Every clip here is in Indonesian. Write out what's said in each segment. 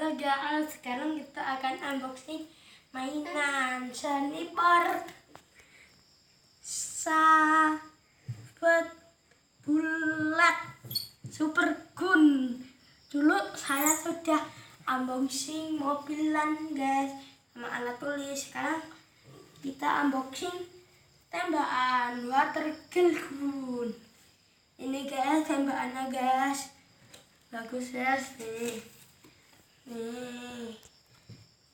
Halo guys, sekarang kita akan unboxing mainan sniper sahabat bulat super gun. Dulu saya sudah unboxing mobilan guys sama alat tulis. Sekarang kita unboxing tembakan water gun. Ini guys tembakannya guys, bagus ya nih.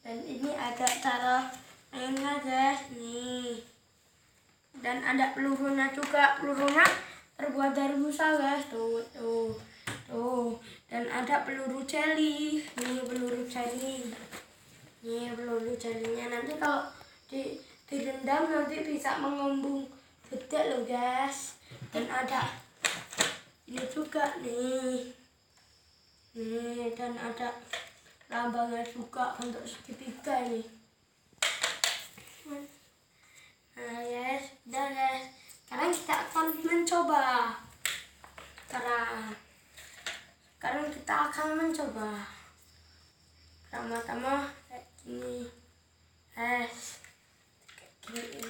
Dan ini ada cara mainnya guys nih. Dan ada pelurunya juga, pelurunya terbuat dari busa guys, tuh. Dan ada peluru jelly, nih peluru jellynya nanti kalau direndam nanti bisa mengembung gede loh guys. Dan ada ini juga nih, dan ada lambangnya juga untuk segitiga ini. Nah guys, udah guys. Sekarang kita akan mencoba. Sekarang kita akan mencoba. Pertama-tama kayak gini, guys. Kayak gini.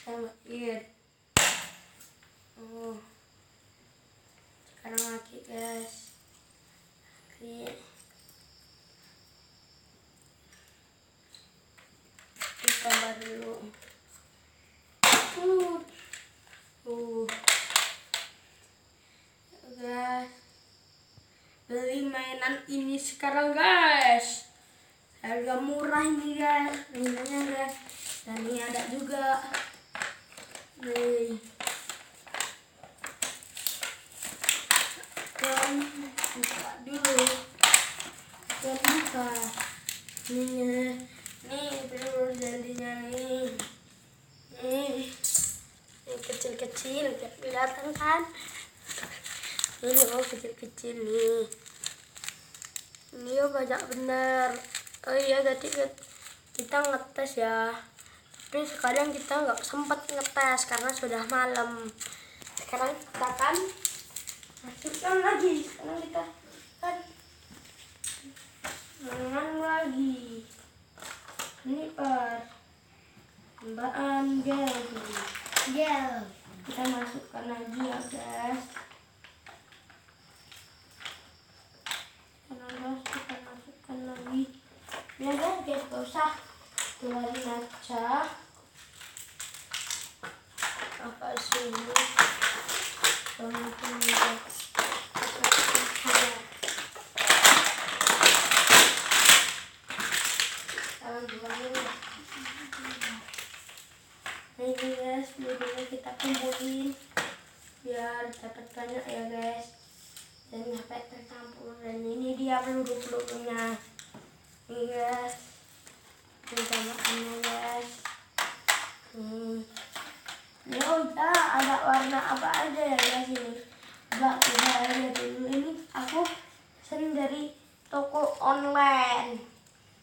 Tembakin. Sekarang lagi guys. Gambar dulu. Guys, beli mainan ini sekarang guys. Harga murah ini guys, mainannya guys. Dan ini ada juga. Nih. Dan buka dulu. Dan buka. Nih peluru jadinya nih. Ini kecil-kecil, kelihatan kan? Ini kecil-kecil nih. Ini banyak bener. Oh iya tadi kita ngetes ya. Tapi sekarang kita nggak sempat ngetes karena sudah malam. Sekarang kita akan masukkan lagi. Sekarang kita kan mainan lagi. Ini tembakan gel. Kita masukkan lagi ya guys. Kita masukkan lagi. Ya guys, gak usah keluarin aja. Apa sini? Ini guys, pelurunya kita kumpulin biar dapat banyak ya guys. Dan sampai tercampur. Dan ini dia peluru-pelurunya. Ini guys. Ini tembakannya guys. Ini ada warna apa aja ya guys ini. Coba kita lihat dulu. Ini aku sering dari toko online.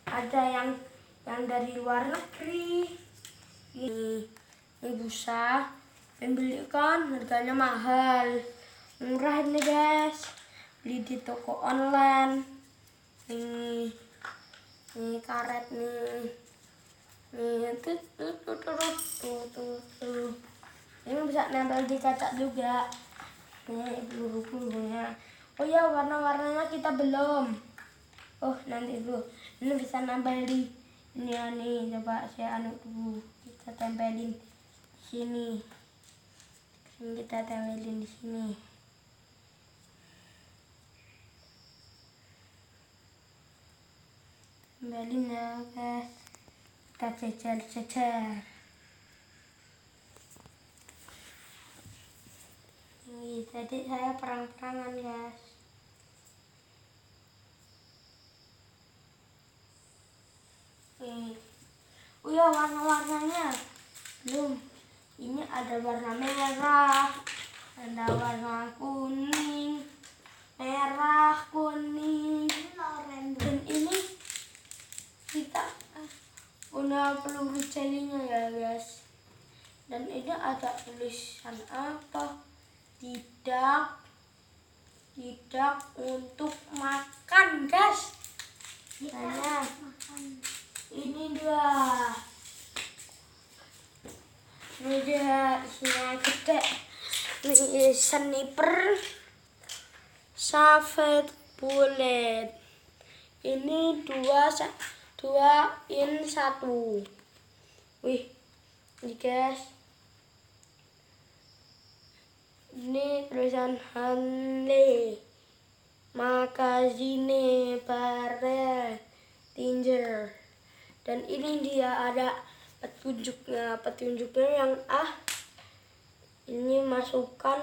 Ada yang dari luar negeri. Ini busa. Dan belikan harganya mahal. Murah ini guys. Beli di toko online. Ini karet nih. Tuh. Ini bisa nempel di kaca juga. Nih peluru-pelurunya. Oh ya, warna-warnanya kita belum. Oh nanti dulu. Ini bisa nempel di ini ya nih. Coba saya dulu. Kita tempelin di sini. Ini kita tempelin di sini. Tempelin ya guys. Kita cecer. Ini tadi saya perang-perangan guys. Oh ya, warna-warnanya belum. Ini ada warna merah, ada warna kuning, merah, kuning, dan ini kita guna peluru jelinya ya guys. Dan ini ada tulisan apa? Tidak tidak untuk makan, guys. Nah, ini dia. Ini dia isinya gede. Ini sniper Savage Bullet. Ini dua in satu. Wih, ini guys. Ini tulisan Hanley, Magazine, Barrel, Tinger. Dan ini dia ada petunjuknya yang ini masukkan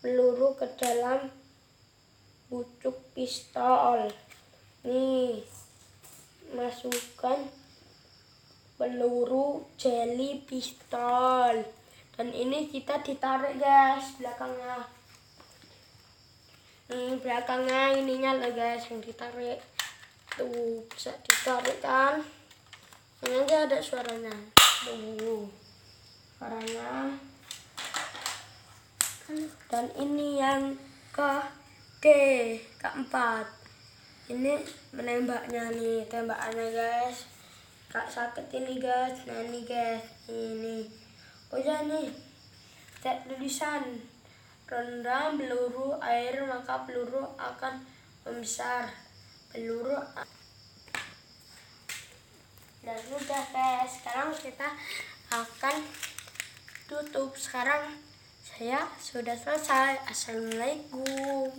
peluru ke dalam pucuk pistol. Nih, masukkan peluru jelly pistol. Dan ini kita ditarik, guys, belakangnya. Nih belakangnya ininya lah, guys, yang ditarik. Tuh, bisa ditarik kan? Ini aja ada suaranya. Tuh, suaranya. Dan ini yang keempat. Ini menembaknya nih, tembakannya, guys. Gak sakit ini, guys. Nah ini, guys, ini. Oh ya nih, cek tulisan rendam peluru air maka peluru akan membesar. Dan udah, guys, sekarang kita akan tutup. Sekarang saya sudah selesai. Assalamualaikum.